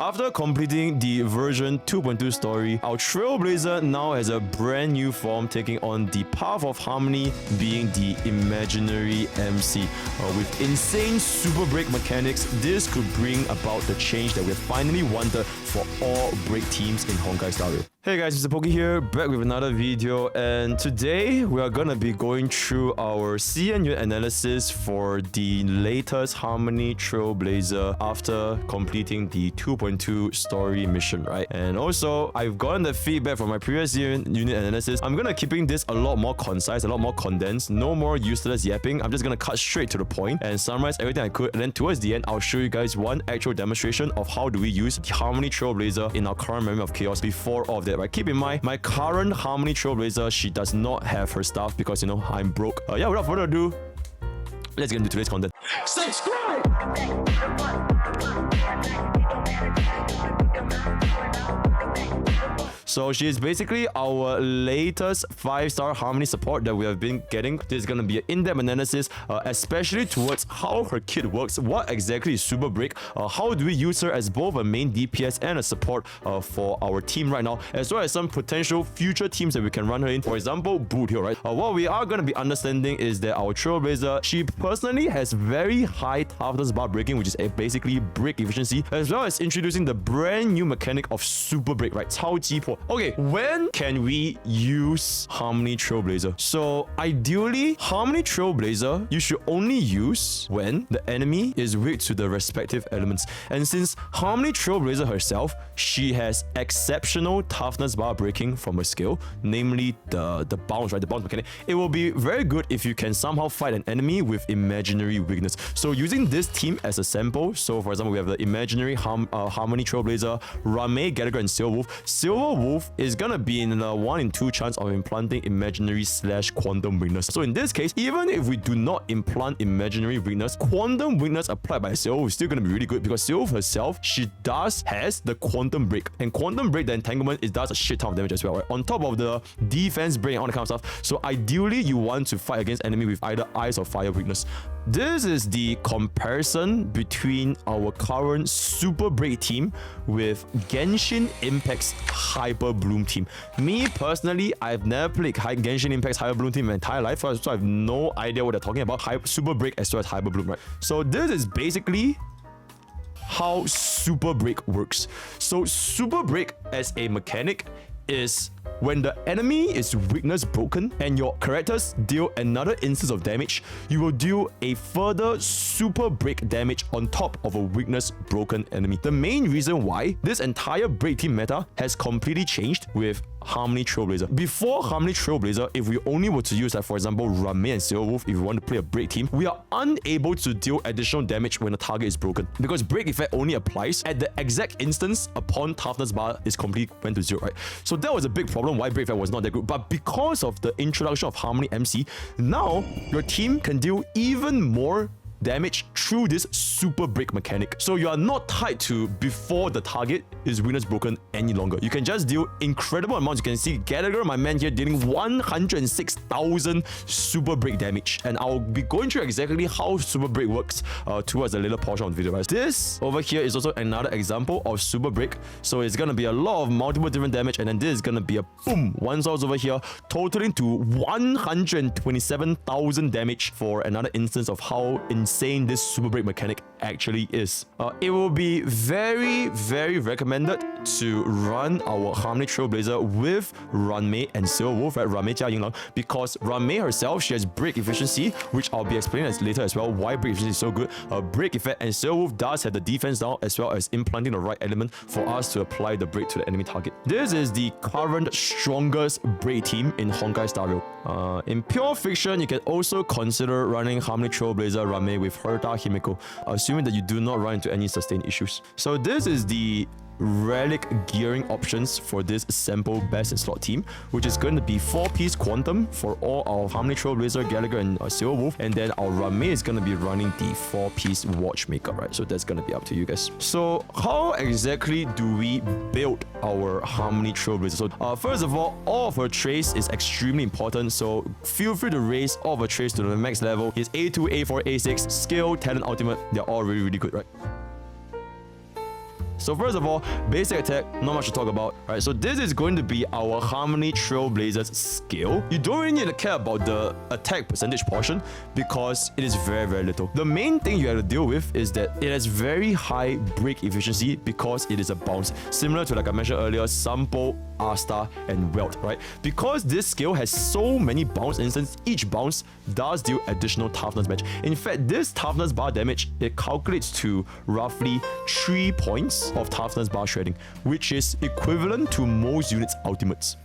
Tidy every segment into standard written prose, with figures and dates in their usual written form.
After completing the version 2.2 story, our Trailblazer now has a brand new form taking on the path of Harmony, being the imaginary MC. With insane super break mechanics, this could bring about the change that we finally wanted for all break teams in honkaistarrail. Hey guys, MrPokke here, back with another video, and today we are gonna be going through our CNU analysis for the latest Harmony Trailblazer after completing the 2.2 story mission, right? And also, I've gotten the feedback from my previous unit analysis. I'm gonna keeping this a lot more concise, a lot more condensed, no more useless yapping. I'm just gonna cut straight to the point and summarize everything I could, and then towards the end, I'll show you guys one actual demonstration of how do we use the Harmony Trailblazer in our current Memory of Chaos before all of that. Right, keep in mind, my current Harmony Trailblazer, she does not have her stuff because, you know, I'm broke. Yeah, without further ado, let's get into today's content. Subscribe! So she is basically our latest 5-star Harmony support that we have been getting. This is going to be an in-depth analysis, especially towards how her kit works, what exactly is Super Break, how do we use her as both a main DPS and a support for our team right now, as well as some potential future teams that we can run her in. For example, Boot Hill, right? What we are going to be understanding is that our Trailblazer, she personally has very high toughness bar breaking, which is basically break efficiency, as well as introducing the brand new mechanic of Super Break, right? 超级破. Okay, when can we use Harmony Trailblazer? So ideally, Harmony Trailblazer, you should only use when the enemy is weak to the respective elements. And since Harmony Trailblazer herself, she has exceptional toughness bar breaking from her skill, namely the bounce, right? The bounce mechanic. It will be very good if you can somehow fight an enemy with imaginary weakness. So using this team as a sample, so for example, we have the imaginary Harmony Trailblazer, Rame, Gallagher, and Silver Wolf. Silver Wolf is gonna be in a 1 in 2 chance of implanting imaginary / quantum weakness. So in this case, even if we do not implant imaginary weakness, quantum weakness applied by Silver is still gonna be really good because Silver herself, she has the quantum break, and quantum break, the entanglement, it does a shit ton of damage as well, right? On top of the defense break and all that kind of stuff. So ideally, you want to fight against enemy with either ice or fire weakness. This is the comparison between our current Super Break team with Genshin Impact's Hyper Bloom team. Me personally, I've never played Genshin Impact's Hyper Bloom team my entire life, so I have no idea what they're talking about. Super Break as well as Hyper Bloom, right? So this is basically how Super Break works. So Super Break as a mechanic is when the enemy is weakness broken and your characters deal another instance of damage, you will deal a further super break damage on top of a weakness broken enemy. The main reason why this entire break team meta has completely changed with Harmony Trailblazer. Before Harmony Trailblazer, if we only were to use, like for example, Rame and Silver Wolf, if we want to play a break team, we are unable to deal additional damage when the target is broken because break effect only applies at the exact instance upon toughness bar is completely went to 0, right? So that was a big problem why break effect was not that good. But because of the introduction of Harmony MC, now your team can deal even more damage through this super break mechanic. So you are not tied to before the target is weakness broken any longer. You can just deal incredible amounts. You can see Gallagher, my man here, dealing 106,000 super break damage. And I'll be going through exactly how super break works towards the later portion of the video. Right? This over here is also another example of super break. So it's gonna be a lot of multiple different damage, and then this is gonna be a boom, one source over here, totaling to 127,000 damage for another instance of how insane this super break mechanic actually is. It will be very, very recommended to run our Harmony Trailblazer with Rame and Silver Wolf, right? Rame Jia Yinglang, because Rame herself, she has break efficiency, which I'll be explaining later as well why break efficiency is so good. Break effect, and Silver Wolf does have the defense down as well as implanting the right element for us to apply the break to the enemy target. This is the current strongest break team in honkaistarrail. In pure fiction, you can also consider running Harmony Trailblazer Rame with Herta Himiko, assuming that you do not run into any sustained issues. So this is the relic gearing options for this sample best in slot team, which is going to be 4-piece quantum for all our Harmony Trailblazer, Gallagher, and Silver Wolf, and then our Rame is going to be running the 4-piece watchmaker, right? So that's going to be up to you guys. So how exactly do we build our Harmony Trailblazer? So first of all of her trace is extremely important, so feel free to raise all of her trace to the max level. His A2, A4, A6, skill, talent, ultimate, they're all really, really good, right? So first of all, basic attack, not much to talk about, right? So this is going to be our Harmony Trailblazer's skill. You don't really need to care about the attack percentage portion because it is very, very little. The main thing you have to deal with is that it has very high break efficiency because it is a bounce, similar to, like I mentioned earlier, Sampo, R-Star, and Welt, right? Because this skill has so many bounce instances, each bounce does deal additional toughness damage. In fact, this toughness bar damage, it calculates to roughly 3 points of toughness bar shredding, which is equivalent to most units' ultimates.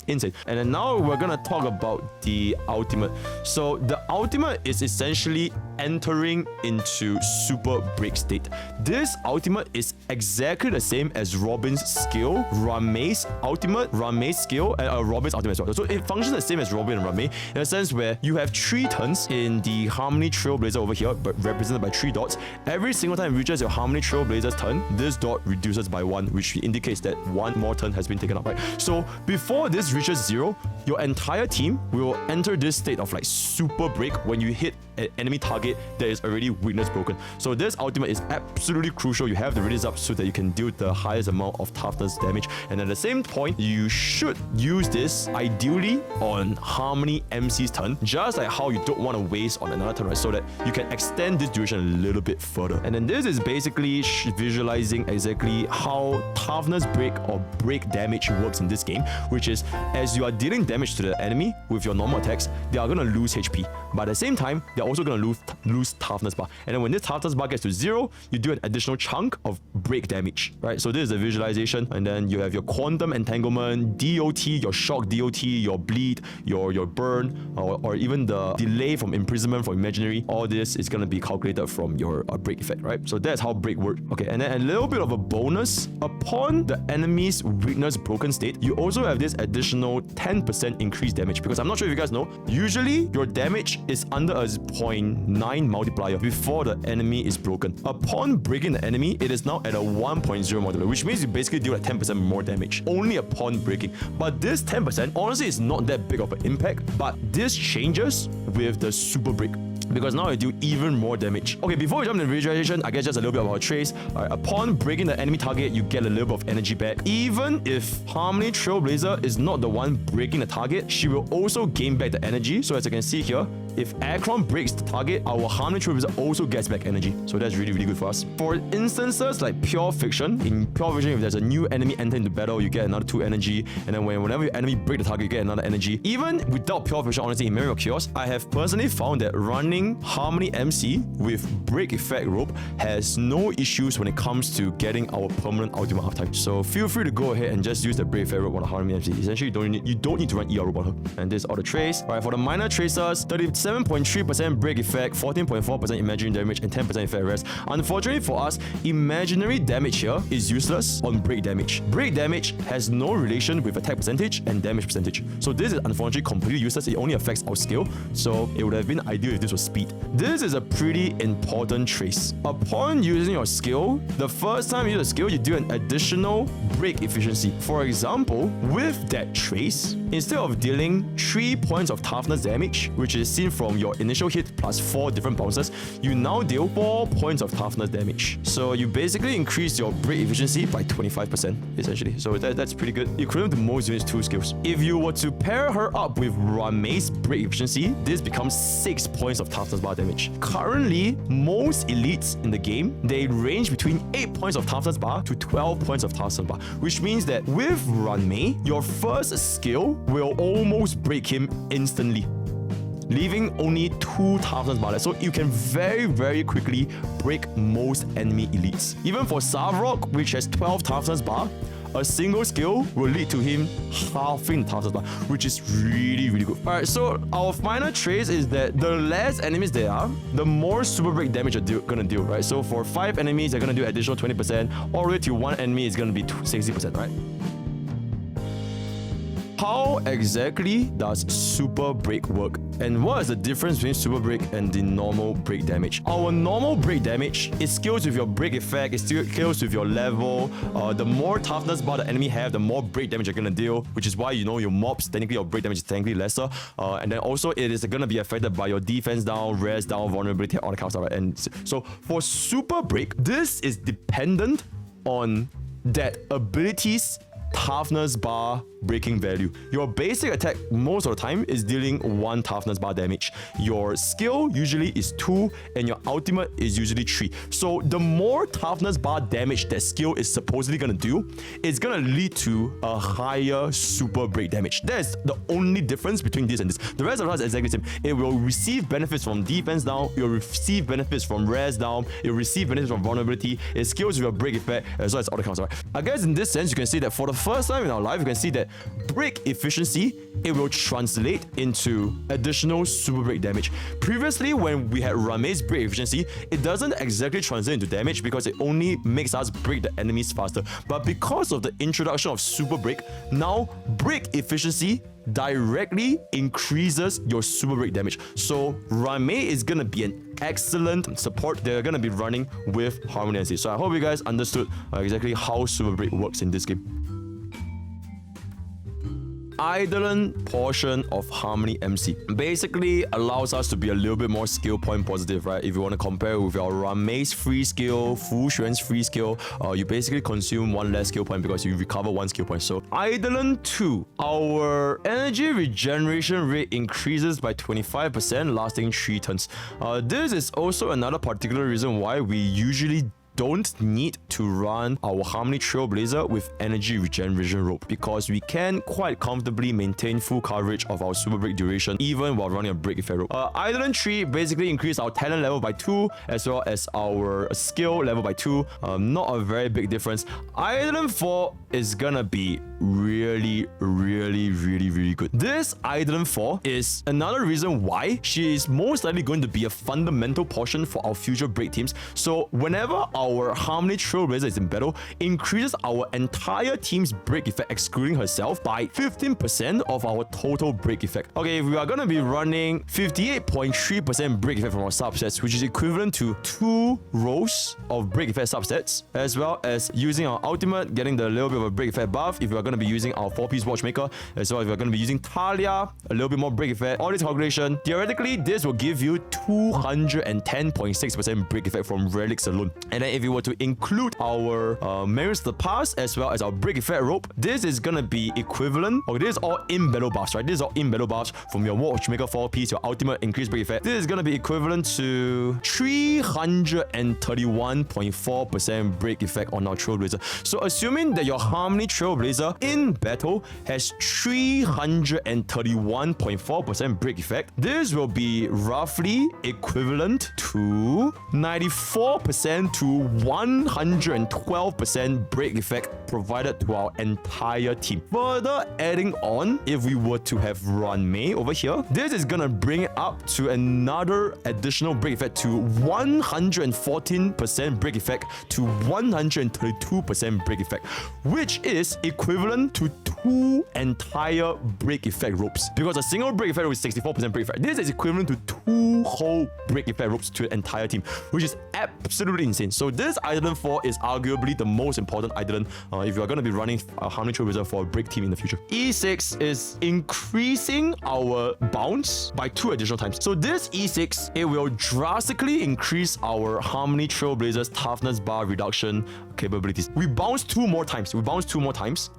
Insane. And then now we're gonna talk about the ultimate. So the ultimate is essentially entering into super break state. This ultimate is exactly the same as Robin's skill, Ramei's ultimate, Ramei's skill, and Robin's ultimate as well. So it functions the same as Robin and Ramei in a sense where you have 3 turns in the Harmony Trailblazer over here, but represented by 3 dots. Every single time it reaches your Harmony Trailblazer's turn, this dot reduces by 1, which indicates that 1 more turn has been taken up, right? So before this reaches 0, your entire team will enter this state of like super break when you hit an enemy target that is already weakness broken. So this ultimate is absolutely crucial. You have to release up so that you can deal the highest amount of toughness damage. And at the same point, you should use this ideally on Harmony MC's turn, just like how you don't want to waste on another turn, right? So that you can extend this duration a little bit further. And then this is basically visualizing exactly how toughness break or break damage works in this game, which is as you are dealing damage to the enemy with your normal attacks, they are going to lose HP. But at the same time, they're also going to lose toughness bar. And then when this toughness bar gets to 0, you do an additional chunk of break damage, right? So this is the visualization. And then you have your quantum entanglement, DOT, your shock DOT, your bleed, your burn, or even the delay from imprisonment from imaginary. All this is going to be calculated from your break effect, right? So that's how break works. Okay, and then a little bit of a bonus. Upon the enemy's weakness broken state, you also have this additional 10% increased damage. Because I'm not sure if you guys know, usually your damage is under a 0.9 multiplier before the enemy is broken. Upon breaking the enemy, it is now at a 1.0 multiplier, which means you basically deal like 10% more damage only upon breaking. But this 10% honestly is not that big of an impact, but this changes with the super break, because now you do even more damage. Okay, before we jump into visualization, I guess just a little bit about trace. Alright, upon breaking the enemy target, you get a little bit of energy back. Even if Harmony Trailblazer is not the one breaking the target, she will also gain back the energy. So as you can see here, if Aircron breaks the target, our Harmony Trailblazer also gets back energy. So that's really, really good for us. For instances like Pure Fiction, in Pure Fiction, if there's a new enemy enter into battle, you get another 2 energy. And then whenever your enemy break the target, you get another energy. Even without Pure Fiction, honestly, in Memory of Chaos, I have personally found that running Harmony MC with break effect rope has no issues when it comes to getting our permanent ultimate halftime. So feel free to go ahead and just use the break effect rope on the Harmony MC. Essentially, you don't need to run ER rope on her. And this is all the trace. Alright, for the minor tracers, 37.3% break effect, 14.4% imaginary damage, and 10% effect rest. Unfortunately for us, imaginary damage here is useless on break damage. Break damage has no relation with attack percentage and damage percentage. So this is unfortunately completely useless. It only affects our skill. So it would have been ideal if this was speed. This is a pretty important trace. Upon using your skill, the first time you use a skill, you do an additional break efficiency. For example, with that trace, instead of dealing 3 points of toughness damage, which is seen from your initial hit plus 4 different bounces, you now deal 4 points of toughness damage. So you basically increase your break efficiency by 25%, essentially. So that's pretty good. Equivalent to most units' 2 skills. If you were to pair her up with Ramei's break efficiency, this becomes 6 points of toughness bar damage. Currently, most elites in the game, they range between 8 points of toughness bar to 12 points of toughness bar, which means that with Ranmei, your first skill will almost break him instantly, leaving only 2 toughness bar left. So you can very, very quickly break most enemy elites. Even for Savrok, which has 12 toughness bar, a single skill will lead to him halving the toughness bar, which is really, really good. Alright, so our final trace is that the less enemies there are, the more super break damage you're gonna deal, right? So for 5 enemies, you're gonna do additional 20%, all the way to 1 enemy is gonna be 60%, right? How exactly does super break work? And what is the difference between super break and the normal break damage? Our normal break damage, it scales with your break effect, it scales with your level. The more toughness bar the enemy have, the more break damage you're gonna deal, which is why, you know, your mobs, technically your break damage is technically lesser. And then also it is gonna be affected by your defense down, res down, vulnerability, all the kind of stuff, right? And so for super break, this is dependent on that ability's toughness bar breaking value. Your basic attack most of the time is dealing 1 toughness bar damage. Your skill usually is 2 and your ultimate is usually 3. So the more toughness bar damage that skill is supposedly gonna do, it's gonna lead to a higher super break damage. That's the only difference between this and this. The rest of it is exactly the same. It will receive benefits from defense down, it will receive benefits from res down, it will receive benefits from vulnerability, it scales with a break effect, as well as other counts. Right? I guess in this sense, you can see that for the first time in our life, you can see that break efficiency, it will translate into additional super break damage. Previously, when we had Ramei's break efficiency, it doesn't exactly translate into damage because it only makes us break the enemies faster. But because of the introduction of super break, now break efficiency directly increases your super break damage. So Ramei is gonna be an excellent support they're gonna be running with Harmony MC. So I hope you guys understood exactly how super break works in this game. Eidolon portion of Harmony MC basically allows us to be a little bit more skill point positive, right? If you want to compare with your Ramei's free skill, Fu Xuan's free skill, you basically consume 1 less skill point because you recover 1 skill point. So Eidolon 2, our energy regeneration rate increases by 25%, lasting 3 turns. This is also another particular reason why we usually don't need to run our Harmony Trailblazer with energy regeneration rope because we can quite comfortably maintain full coverage of our super break duration even while running a break effect rope. Eidolon 3 basically increased our talent level by 2 as well as our skill level by 2. Not a very big difference. Eidolon 4 is gonna be really good. This Eidolon 4 is another reason why she is most likely going to be a fundamental portion for our future break teams. So whenever our Harmony Trailblazer is in battle, increases our entire team's break effect excluding herself by 15% of our total break effect. Okay, if we are going to be running 58.3% break effect from our subsets, which is equivalent to 2 rows of break effect subsets, as well as using our ultimate, getting the little bit of a break effect buff, if we are going to be using our 4-piece watchmaker, as well as if we are going to be using Talia, a little bit more break effect, all this calculation, theoretically this will give you 210.6% break effect from relics alone. And then if you were to include our Memories of the Past as well as our break effect rope, this is gonna be equivalent. Okay, this is all in battle buffs, right? This is all in battle buffs from your watchmaker 4-piece, your ultimate increased break effect. This is gonna be equivalent to 331.4% break effect on our Trailblazer. So assuming that your Harmony Trailblazer in battle has 331.4% break effect, this will be roughly equivalent to 94% to 112% break effect provided to our entire team. Further adding on, if we were to have Ramei over here, this is gonna bring it up to another additional break effect to 114% break effect to 132% break effect, which is equivalent to 2 entire break effect ropes. Because a single break effect rope is 64% break effect. This is equivalent to 2 whole break effect ropes to the entire team, which is absolutely insane. So this Eidolon 4 is arguably the most important Eidolon if you are going to be running a Harmony Trailblazer for a break team in the future. E6 is increasing our bounce by 2 additional times. So this E6, it will drastically increase our Harmony Trailblazer's toughness bar reduction capabilities. We bounce 2 more times.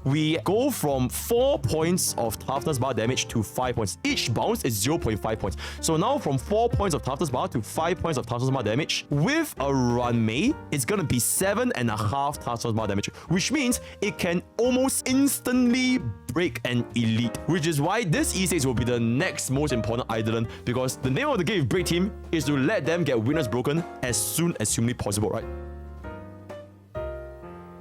We go from 4 points of toughness bar damage to 5 points. Each bounce is 0.5 points. So now from 4 points of toughness bar to 5 points of toughness bar damage. With a Ramei, it's gonna be 7.5 toughness bar damage, which means it can almost instantly break an elite, which is why this E6 will be the next most important Eidolon, because the name of the game with break team is to let them get witness broken as soon as humanly possible, right?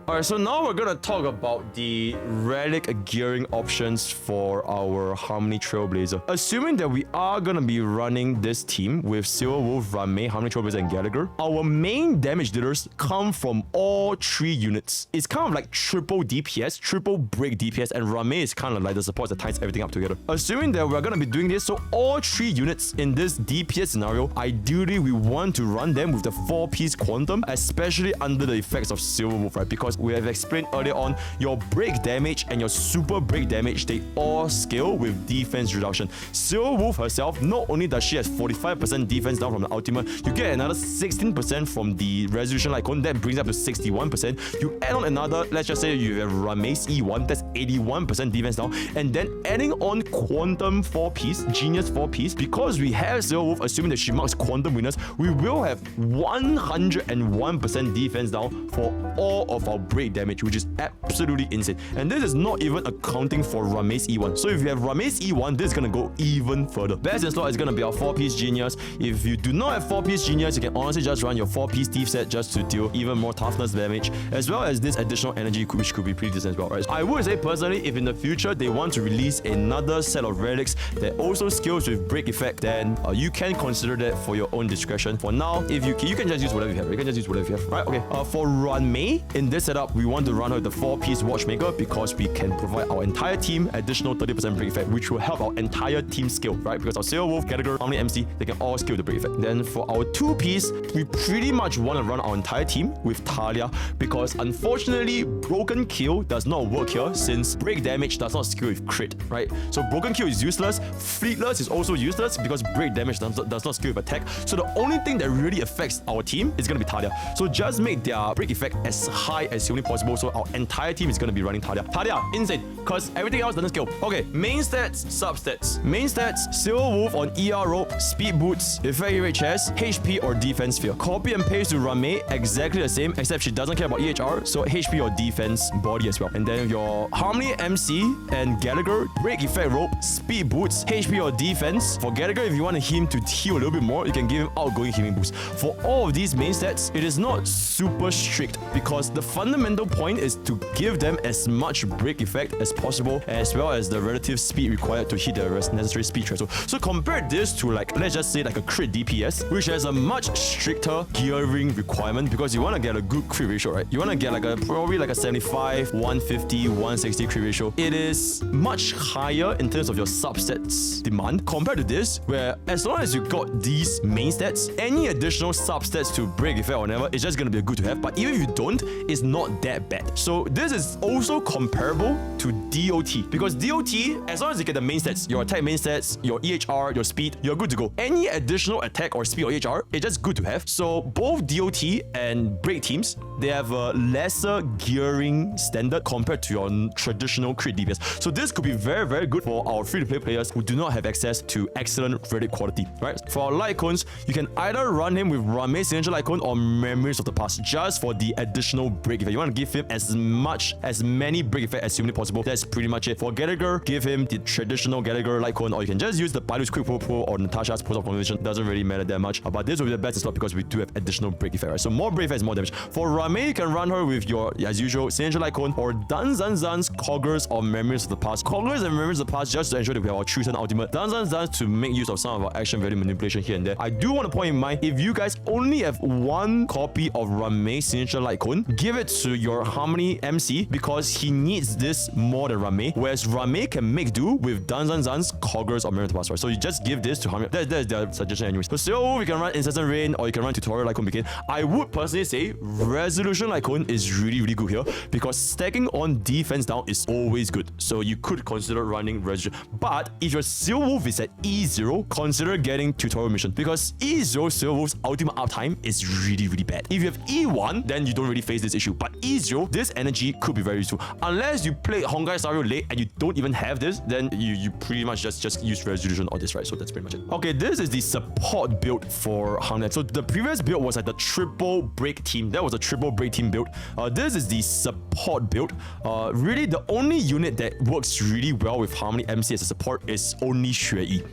Alright, so now we're gonna talk about the relic gearing options for our Harmony Trailblazer. Assuming that we are gonna be running this team with Silver Wolf, Ramei, Harmony Trailblazer, and Gallagher, our main damage dealers come from all 3 units. It's kind of like triple DPS, triple break DPS, and Ramei is kind of like the support that ties everything up together. Assuming that we're gonna be doing this, so all 3 units in this DPS scenario, ideally we want to run them with the 4-piece quantum, especially under the effects of Silver Wolf, right? Because because we have explained earlier on, your break damage and your super break damage, they all scale with defense reduction. Silver Wolf herself, not only does she have 45% defense down from the ultimate, you get another 16% from the Resolution Lightcone, that brings up to 61%. You add on another, let's just say you have Rame's E1, that's 81% defense down, and then adding on Quantum 4-piece, Genius 4-piece, because we have Silver Wolf, assuming that she marks Quantum winners, we will have 101% defense down for all of our break damage, which is absolutely insane. And this is not even accounting for Rame's E1. So if you have Rame's E1, this is gonna go even further. Best in slot is gonna be our 4-piece Genius. If you do not have 4-piece Genius, you can honestly just run your 4-piece Thief set just to deal even more toughness damage, as well as this additional energy, which could be pretty decent as well, right? I would say personally, if in the future they want to release another set of relics that also scales with break effect, then you can consider that for your own discretion. For now, if you can just use whatever you have. You can just use whatever you have, right? Okay. For Run Mei, in this setup, we want to run her the 4-piece Watchmaker because we can provide our entire team additional 30% break effect, which will help our entire team scale, right? Because our Silver Wolf, Gallagher, Harmony MC, they can all scale the break effect. Then for our 2-piece, we pretty much want to run our entire team with Talia because unfortunately, Broken Kill does not work here since break damage does not scale with crit, right? So Broken Kill is useless. Fleetless is also useless because break damage does not scale with attack. So the only thing that really affects our team is going to be Talia. So just make their break effect as high as humanly possible, so our entire team is going to be running Talia. Talia, insane, because everything else doesn't scale. Okay, main stats, substats. Main stats, Silver Wolf on ER rope, speed boots, effect rate chest, HP or defense sphere. Copy and paste to Rame, exactly the same, except she doesn't care about EHR, so HP or defense body as well. And then your Harmony MC and Gallagher, break effect rope, speed boots, HP or defense. For Gallagher, if you want him to heal a little bit more, you can give him outgoing healing boost. For all of these main stats, it is not super strict because the fundamental point is to give them as much break effect as possible, as well as the relative speed required to hit the necessary speed threshold. So compare this to, like, let's just say like a crit DPS, which has a much stricter gearing requirement because you want to get a good crit ratio, right? You want to get like probably like a 75, 150, 160 crit ratio. It is much higher in terms of your substats demand compared to this, where as long as you got these main stats, any additional substats to break effect or whatever, it's just going to be good to have. But even if you don't, it's not that bad. So this is also comparable to DOT because DOT, as long as you get the main stats, your attack main stats, your EHR, your speed, you're good to go. Any additional attack or speed or EHR, it's just good to have. So both DOT and break teams, they have a lesser gearing standard compared to your traditional crit DPS. So this could be very, very good for our free-to-play players who do not have access to excellent relic quality, right? For our Lightcones, you can either run him with Rame's Signature Lightcone or Memories of the Past just for the additional break effect. You want to give him as many break effect as humanly possible. That's pretty much it. For Gallagher, give him the traditional Gallagher Lightcone, or you can just use the Bailu's Quick Pro or Natasha's Post of Conversation. Doesn't really matter that much. But this will be the best slot because we do have additional break effect, right? So more break effect is more damage. For Rame, you can run her with your, as usual, Signature Lightcone or Danzan's Coggers or Memories of the Past. Coggers and Memories of the Past just to ensure that we have our True Sun Ultimate. Danzan's to make use of some of our action value manipulation here and there. I do want to point in mind, if you guys only have one copy of Rame's Signature Lightcone, give it to your Harmony MC because he needs this more than Rame, whereas Rame can make do with Danzan's Coggers or Memories of the Past, right? So you just give this to Harmony. That's their suggestion anyways. For Silver, we can run Incessant Rain or you can run Tutorial Lightcone Begin. I would personally say Resolution Lightcone is really, really good here because stacking on defense down is always good. So you could consider running Resolution. But if your Silver Wolf is at E0, consider getting Tutorial Mission because E0 Silver Wolf's ultimate uptime is really, really bad. If you have E1, then you don't really face this issue. But E0, this energy could be very useful. Unless you play honkaistarrail late and you don't even have this, then you pretty much just use Resolution or this, right? So that's pretty much it. Okay, this is the support build for Harmony. So the previous build was like the triple break team. That was a triple break team build. This is the support build. Really, the only unit that works really well with Harmony MC as a support is only Xue Yi.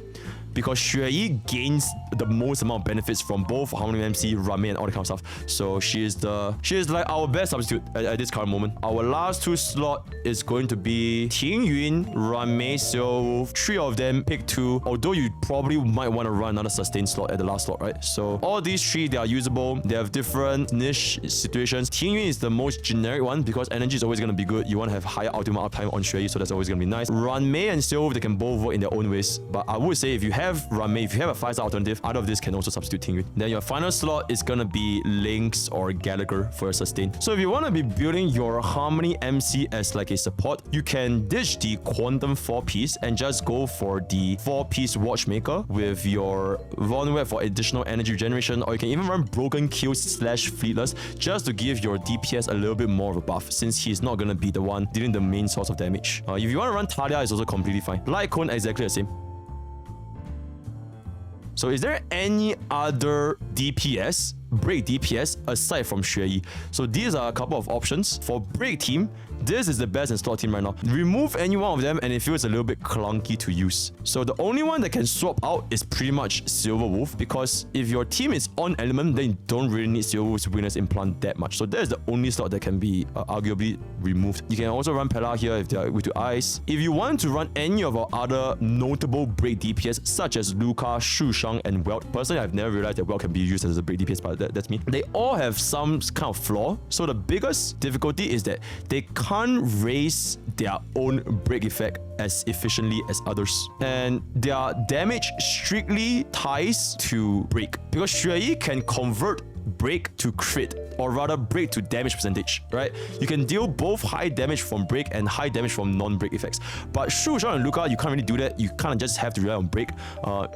Because Xue Yi gains the most amount of benefits from both Harmony MC, Rame, and all that kind of stuff. So she is like our best substitute at this current moment. Our last two slot is going to be Ting Yun, Rame, so three of them, pick two. Although you probably might want to run another sustain slot at the last slot, right? So all these three, they are usable. They have different niche situations. Ting Yun is the most generic one because energy is always going to be good. You want to have higher ultimate uptime on Xue Yi, so that's always going to be nice. Rame and Silver, they can both work in their own ways. But I would say if you have have Rame, if you have a 5-star alternative, out of this can also substitute Tingri. Then your final slot is gonna be Lynx or Gallagher for a sustain. So if you want to be building your Harmony MC as like a support, you can ditch the Quantum 4-piece and just go for the 4-piece Watchmaker with your Von Web for additional energy regeneration, or you can even run Broken Kills / Fleetless just to give your DPS a little bit more of a buff, since he's not gonna be the one dealing the main source of damage. If you want to run Talia, it's also completely fine. Lightcone, exactly the same. So is there any other DPS, break DPS, aside from Xueyi? So these are a couple of options. For break team, this is the best in slot team right now. Remove any one of them and it feels a little bit clunky to use. So the only one that can swap out is pretty much Silver Wolf, because if your team is on element, then you don't really need Silver Wolf's weakness implant that much. So that is the only slot that can be arguably removed. You can also run Pella here if they're with your eyes. If you want to run any of our other notable break DPS, such as Luca, Shu Shang, and Welt. Personally, I've never realized that Welt can be used as a break DPS, but that's me. They all have some kind of flaw. So the biggest difficulty is that they can't raise their own break effect as efficiently as others, and their damage strictly ties to break, because Xueyi can convert break to crit, or rather break to damage percentage, right? You can deal both high damage from break and high damage from non-break effects. But Shu Shang and Luca, you can't really do that. You kind of just have to rely on break.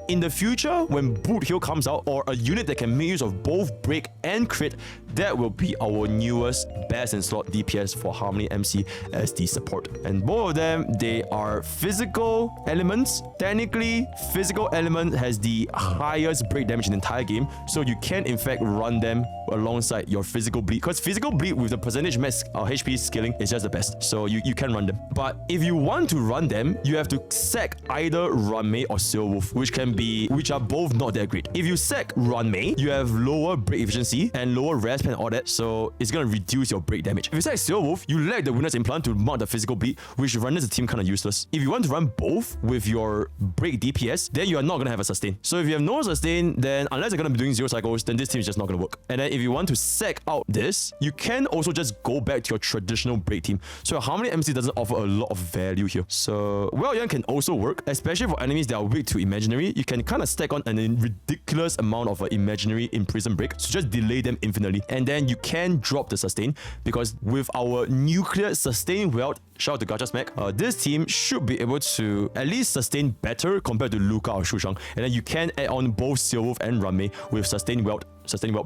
In the future, when Boot Heal comes out, or a unit that can make use of both break and crit, that will be our newest best in slot DPS for Harmony MC as the support. And both of them, they are physical elements. Technically, physical element has the highest break damage in the entire game, so you can in fact run them alongside your physical bleed, because physical bleed with the percentage max HP scaling is just the best, so you can run them. But if you want to run them, you have to sack either Runmei or Silverwolf, which are both not that great. If you sack Runmei, you have lower break efficiency and lower resp and all that, so it's gonna reduce your break damage. If you sack Silverwolf, you lack the weakness implant to mount the physical bleed, which renders the team kind of useless. If you want to run both with your break DPS, then you are not gonna have a sustain. So if you have no sustain, then unless you're gonna be doing 0 cycles, then this team is just not gonna work. And then if you want to sack out this, you can also just go back to your traditional break team. So Harmony MC doesn't offer a lot of value here. So Well Young can also work, especially for enemies that are weak to imaginary. You can kind of stack on a ridiculous amount of imaginary imprisoned break, so just delay them infinitely. And then you can drop the sustain, because with our nuclear sustain weld, shout out to Gacha Smack, this team should be able to at least sustain better compared to Luca or Shu Shang. And then you can add on both Silverwolf and Runmei with sustain weld,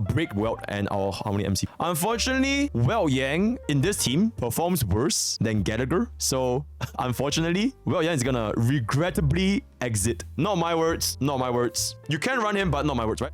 break weld, and our Harmony MC. Unfortunately, Weld Yang in this team performs worse than Gallagher, so unfortunately, Weld Yang is gonna regrettably exit. Not my words, not my words. You can run him, but not my words, right?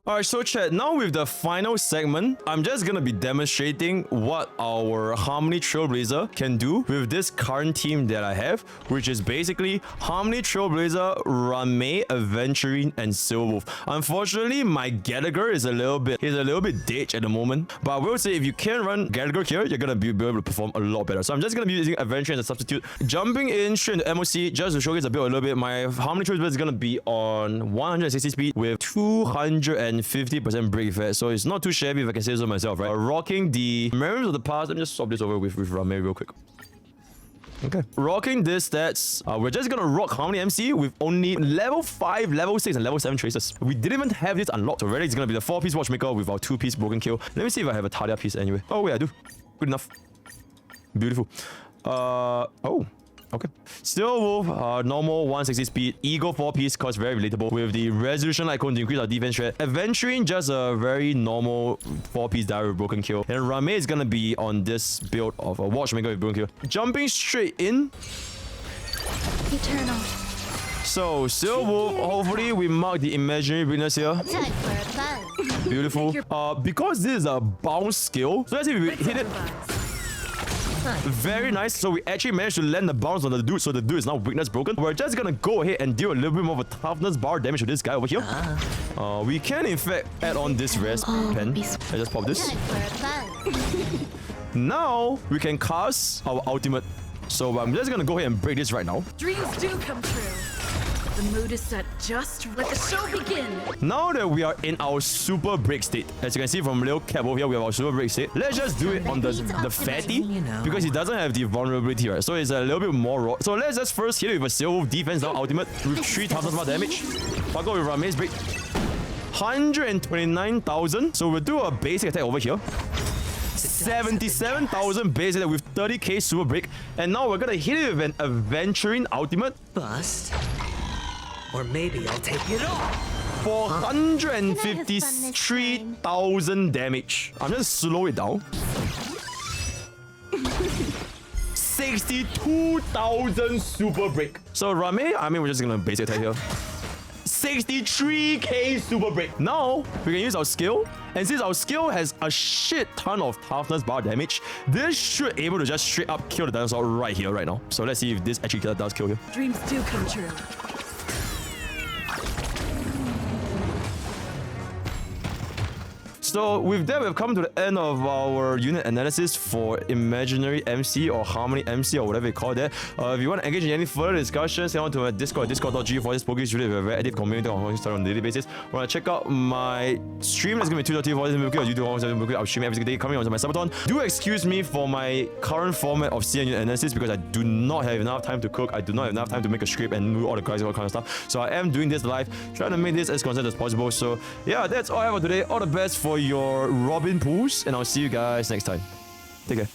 Alright, so chat, now with the final segment, I'm just gonna be demonstrating what our Harmony Trailblazer can do with this current team that I have, which is basically Harmony Trailblazer, Runmei, Aventurine, and Silverwolf. Unfortunately, my Gallagher is a little bit ditch at the moment, but I will say if you can run Gallagher here, you're gonna be able to perform a lot better. So I'm just gonna be using Aventurine as a substitute. Jumping in straight into MOC, just to showcase a little bit, my Harmony Trailblazer is gonna be on 160 speed with 250% break effect, so it's not too shabby if I can say so myself, right? Rocking the Memories of the Past. Let me just swap this over with Runmei real quick. Okay. Rocking this stats, we're just gonna rock Harmony MC with only level 5, level 6, and level 7 traces. We didn't even have this unlocked already. It's gonna be the 4-piece Watchmaker with our 2-piece Broken Kill. Let me see if I have a Talia piece anyway. Oh wait, I do. Good enough. Beautiful. Oh. Okay. Silverwolf, normal 160 speed, Eagle 4-piece, cause very relatable, with the Resolution Lightcone to increase our defense threat. Aventurine, just a very normal 4-piece die with Broken Kill. And Runmei is gonna be on this build of a Watchmaker with Broken Kill. Jumping straight in. Eternal. So, Silverwolf, hopefully we mark the imaginary weakness here. Time for a buzz. Beautiful. Because this is a bounce skill, so let's see if we hit it. Very nice. So we actually managed to land the bounce on the dude, so the dude is now weakness broken. We're just gonna go ahead and deal a little bit more of a toughness bar damage to this guy over here. We can in fact add on this res pen. I just pop this. Time for a buzz. Now we can cast our ultimate. So I'm just gonna go ahead and break this right now. Dreams do come true. The mood is set. Just let the show begin. Now that we are in our super break state, as you can see from little cap over here, we have our super break state. Let's just do it on the fatty, because he doesn't have the vulnerability, right? So it's a little bit more raw. So let's just first hit it with a silver defense down ultimate with 3,000 more damage. Fuck off with our maze break. 129,000. So we'll do a basic attack over here. 77,000 base attack with 30k super break. And now we're gonna hit it with an adventuring ultimate. Bust. Or maybe I'll take it off. 453,000 damage. I'm just slow it down. 62,000 super break. So Rame, we're just gonna basic attack here. 63k super break. Now we can use our skill, and since our skill has a shit ton of toughness bar damage, this should able to just straight up kill the dinosaur right here, right now. So let's see if this actually does kill him. Dreams do come true. So with that, we've come to the end of our unit analysis for Imaginary MC or Harmony MC or whatever you call that. If you want to engage in any further discussions, head on to my Discord, discord.gg/Pokke. We have a very active community on Honkai on a daily basis. Want to check out my stream? That's going to be twitch.tv/Pokke or YouTube. I'll stream every single day coming onto my subathon. Do excuse me for my current format of CN unit analysis because I do not have enough time to cook. I do not have enough time to make a script and do all the guys, all kind of stuff. So I am doing this live, trying to make this as consistent as possible. So yeah, that's all I have for today. All the best for your Robin pools, and I'll see you guys next time. Take care.